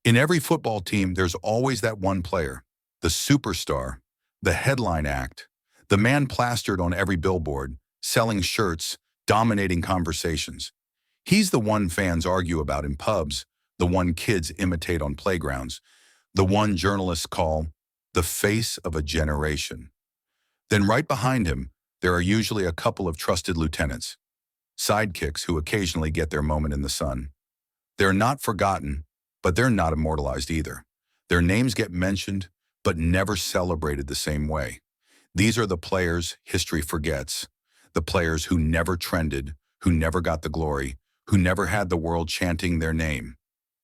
In every football team, there's always that one player, the superstar, the headline act, the man plastered on every billboard, selling shirts, dominating conversations. He's the one fans argue about in pubs, the one kids imitate on playgrounds, the one journalists call the face of a generation. Then right behind him, there are usually a couple of trusted lieutenants, sidekicks who occasionally get their moment in the sun. They're not forgotten, but they're not immortalized either. Their names get mentioned, but never celebrated the same way. These are the players history forgets, the players who never trended, who never got the glory, who never had the world chanting their name.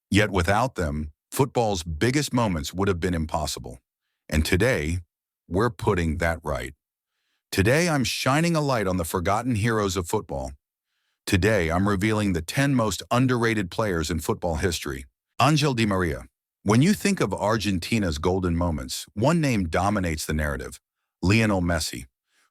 Yet without them, football's biggest moments would have been impossible. And today, we're putting that right. Today, I'm shining a light on the forgotten heroes of football. Today, I'm revealing the 10 most underrated players in football history. Ángel Di María. When you think of Argentina's golden moments, one name dominates the narrative: Lionel Messi.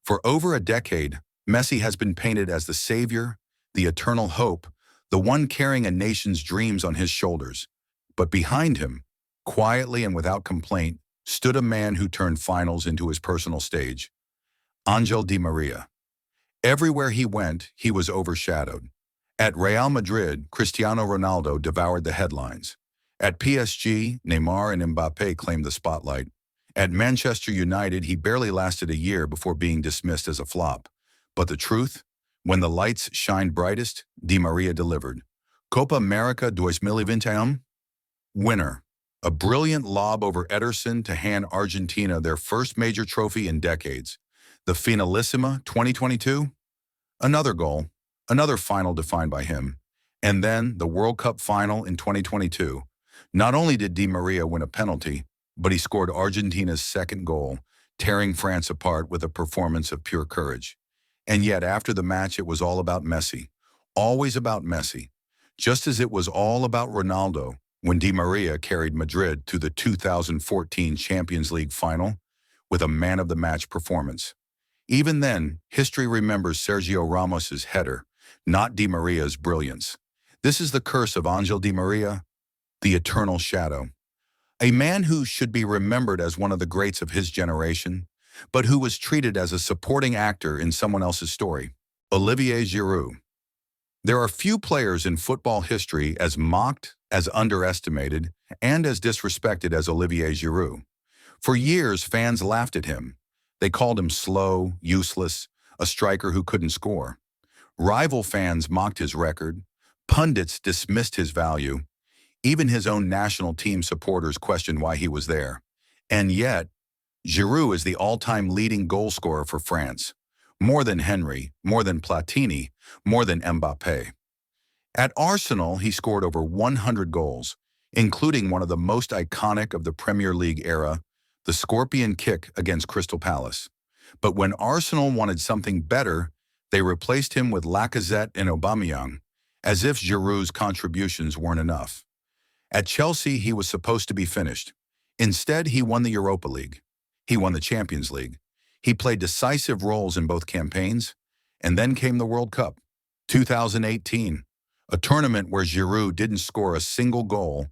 For over a decade, Messi has been painted as the savior, the eternal hope, the one carrying a nation's dreams on his shoulders. But behind him, quietly and without complaint, stood a man who turned finals into his personal stage: Ángel Di María. Everywhere he went, he was overshadowed. At Real Madrid, Cristiano Ronaldo devoured the headlines. At PSG, Neymar and Mbappé claimed the spotlight. At Manchester United, he barely lasted a year before being dismissed as a flop. But the truth? When the lights shined brightest, Di María delivered. Copa America 2021? Winner. A brilliant lob over Ederson to hand Argentina their first major trophy in decades. The Finalissima 2022? Another goal, another final defined by him. And then the World Cup final in 2022. Not only did Di María win a penalty, but he scored Argentina's second goal, tearing France apart with a performance of pure courage. And yet after the match, it was all about Messi. Always about Messi. Just as it was all about Ronaldo when Di María carried Madrid to the 2014 Champions League final with a man-of-the-match performance. Even then, history remembers Sergio Ramos's header, not Di Maria's brilliance. This is the curse of Ángel Di María, the eternal shadow. A man who should be remembered as one of the greats of his generation, but who was treated as a supporting actor in someone else's story: Olivier Giroud. There are few players in football history as mocked, as underestimated, and as disrespected as Olivier Giroud. For years, fans laughed at him. They called him slow, useless, a striker who couldn't score. Rival fans mocked his record. Pundits dismissed his value. Even his own national team supporters questioned why he was there. And yet, Giroud is the all-time leading goal scorer for France. More than Henry, more than Platini, more than Mbappé. At Arsenal, he scored over 100 goals, including one of the most iconic of the Premier League era, the scorpion kick against Crystal Palace. But when Arsenal wanted something better, they replaced him with Lacazette and Aubameyang, as if Giroud's contributions weren't enough. At Chelsea, he was supposed to be finished. Instead, he won the Europa League. He won the Champions League. He played decisive roles in both campaigns. And then came the World Cup, 2018, a tournament where Giroud didn't score a single goal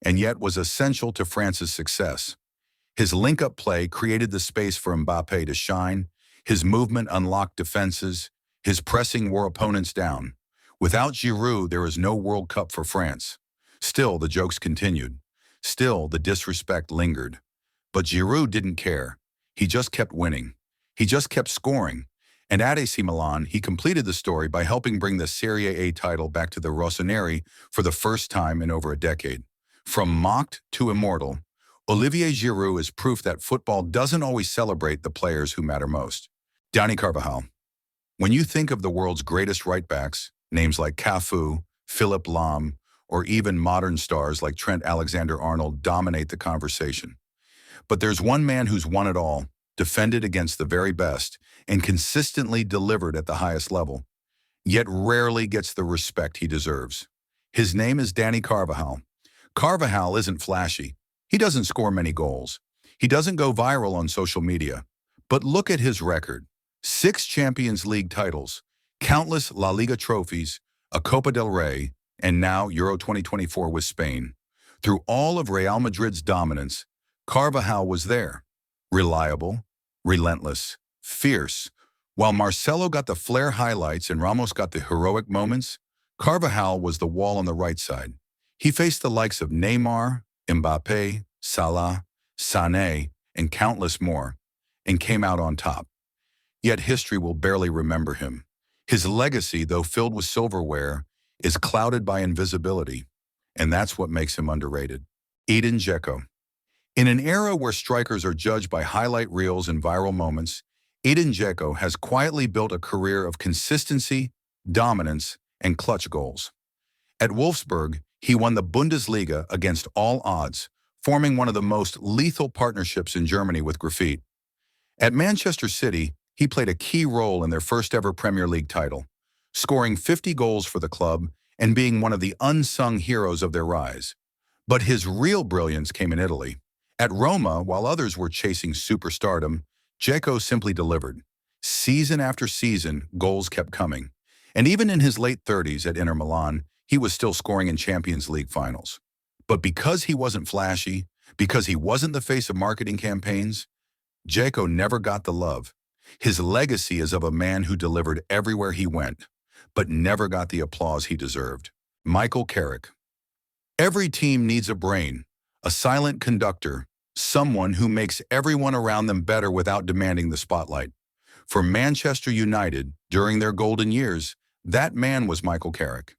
and yet was essential to France's success. His link-up play created the space for Mbappé to shine. His movement unlocked defenses. His pressing wore opponents down. Without Giroud, there is no World Cup for France. Still, the jokes continued. Still, the disrespect lingered. But Giroud didn't care. He just kept winning. He just kept scoring. And at AC Milan, he completed the story by helping bring the Serie A title back to the Rossoneri for the first time in over a decade. From mocked to immortal, Olivier Giroud is proof that football doesn't always celebrate the players who matter most. Dani Carvajal. When you think of the world's greatest right-backs, names like Cafu, Philipp Lahm, or even modern stars like Trent Alexander-Arnold dominate the conversation. But there's one man who's won it all, defended against the very best, and consistently delivered at the highest level, yet rarely gets the respect he deserves. His name is Dani Carvajal. Carvajal isn't flashy. He doesn't score many goals. He doesn't go viral on social media. But look at his record. 6 Champions League titles, countless La Liga trophies, a Copa del Rey, and now Euro 2024 with Spain. Through all of Real Madrid's dominance, Carvajal was there. Reliable, relentless, fierce. While Marcelo got the flair highlights and Ramos got the heroic moments, Carvajal was the wall on the right side. He faced the likes of Neymar, Mbappé, Salah, Sané, and countless more, and came out on top. Yet history will barely remember him. His legacy, though filled with silverware, is clouded by invisibility, and that's what makes him underrated. Edin Dzeko. In an era where strikers are judged by highlight reels and viral moments, Edin Dzeko has quietly built a career of consistency, dominance, and clutch goals. At Wolfsburg, he won the Bundesliga against all odds, forming one of the most lethal partnerships in Germany with Graffiti. At Manchester City, he played a key role in their first-ever Premier League title, scoring 50 goals for the club and being one of the unsung heroes of their rise. But his real brilliance came in Italy. At Roma, while others were chasing superstardom, Dzeko simply delivered. Season after season, goals kept coming. And even in his late 30s at Inter Milan, he was still scoring in Champions League finals. But because he wasn't flashy, because he wasn't the face of marketing campaigns, Dzeko never got the love. His legacy is of a man who delivered everywhere he went, but never got the applause he deserved. Michael Carrick. Every team needs a brain, a silent conductor, someone who makes everyone around them better without demanding the spotlight. For Manchester United, during their golden years, that man was Michael Carrick.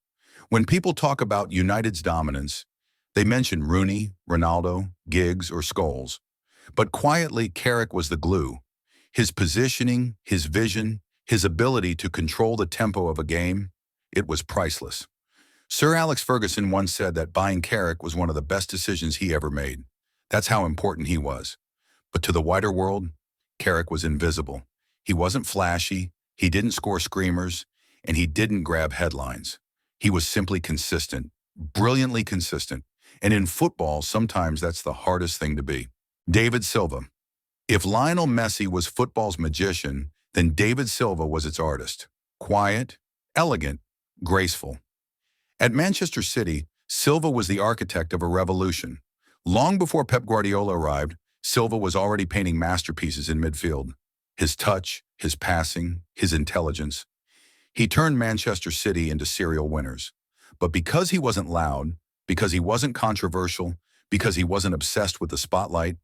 When people talk about United's dominance, they mention Rooney, Ronaldo, Giggs, or Scholes. But quietly, Carrick was the glue. His positioning, his vision, his ability to control the tempo of a game, it was priceless. Sir Alex Ferguson once said that buying Carrick was one of the best decisions he ever made. That's how important he was. But to the wider world, Carrick was invisible. He wasn't flashy, he didn't score screamers, and he didn't grab headlines. He was simply consistent, brilliantly consistent. And in football, sometimes that's the hardest thing to be. David Silva. If Lionel Messi was football's magician, then David Silva was its artist. Quiet, elegant, graceful. At Manchester City, Silva was the architect of a revolution. Long before Pep Guardiola arrived, Silva was already painting masterpieces in midfield. His touch, his passing, his intelligence. He turned Manchester City into serial winners. But because he wasn't loud, because he wasn't controversial, because he wasn't obsessed with the spotlight,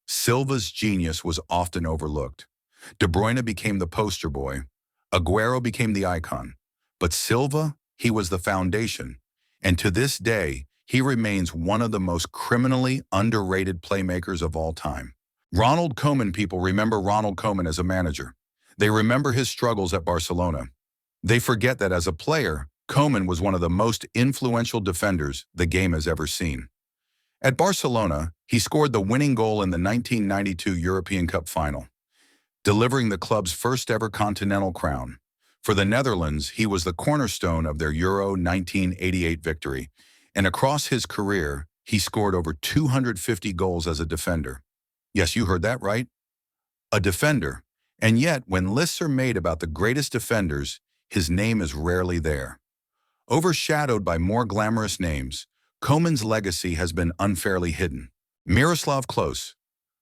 Silva's genius was often overlooked. De Bruyne became the poster boy. Aguero became the icon. But Silva, he was the foundation. And to this day, he remains one of the most criminally underrated playmakers of all time. Ronald Koeman. People remember Ronald Koeman as a manager. They remember his struggles at Barcelona. They forget that as a player, Koeman was one of the most influential defenders the game has ever seen. At Barcelona, he scored the winning goal in the 1992 European Cup final, delivering the club's first-ever continental crown. For the Netherlands, he was the cornerstone of their Euro 1988 victory, and across his career, he scored over 250 goals as a defender. Yes, you heard that right. A defender. And yet, when lists are made about the greatest defenders, his name is rarely there. Overshadowed by more glamorous names, Koeman's legacy has been unfairly hidden. Miroslav Klose.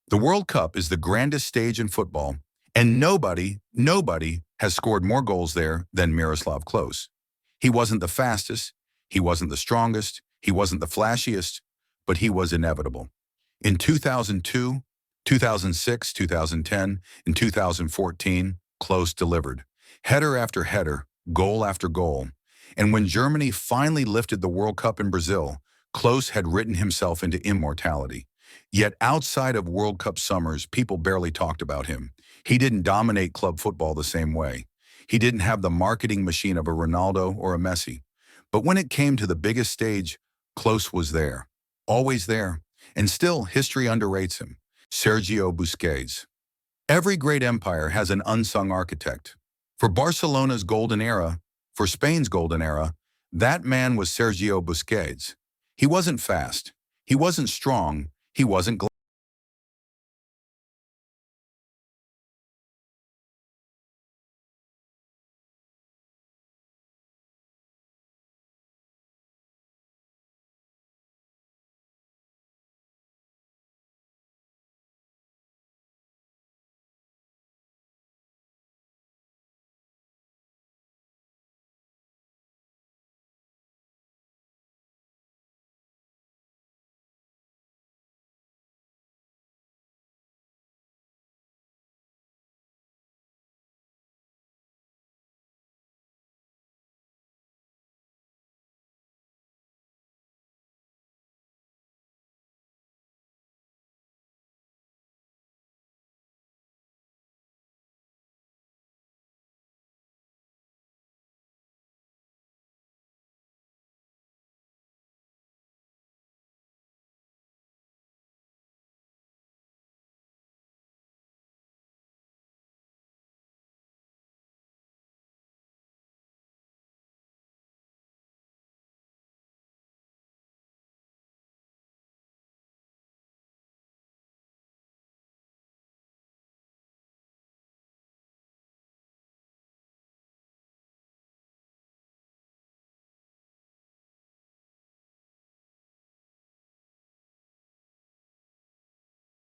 The World Cup is the grandest stage in football, and nobody has scored more goals there than Miroslav Klose. He wasn't the fastest, he wasn't the strongest, he wasn't the flashiest, but he was inevitable. In 2002, 2006, 2010, and 2014, Klose delivered. Header after header, goal after goal. And when Germany finally lifted the World Cup in Brazil, Klose had written himself into immortality. Yet outside of World Cup summers, people barely talked about him. He didn't dominate club football the same way. He didn't have the marketing machine of a Ronaldo or a Messi. But when it came to the biggest stage, Klose was there. Always there. And still, history underrates him. Sergio Busquets. Every great empire has an unsung architect. For Barcelona's golden era, for Spain's golden era, that man was Sergio Busquets. He wasn't fast. He wasn't strong. He wasn't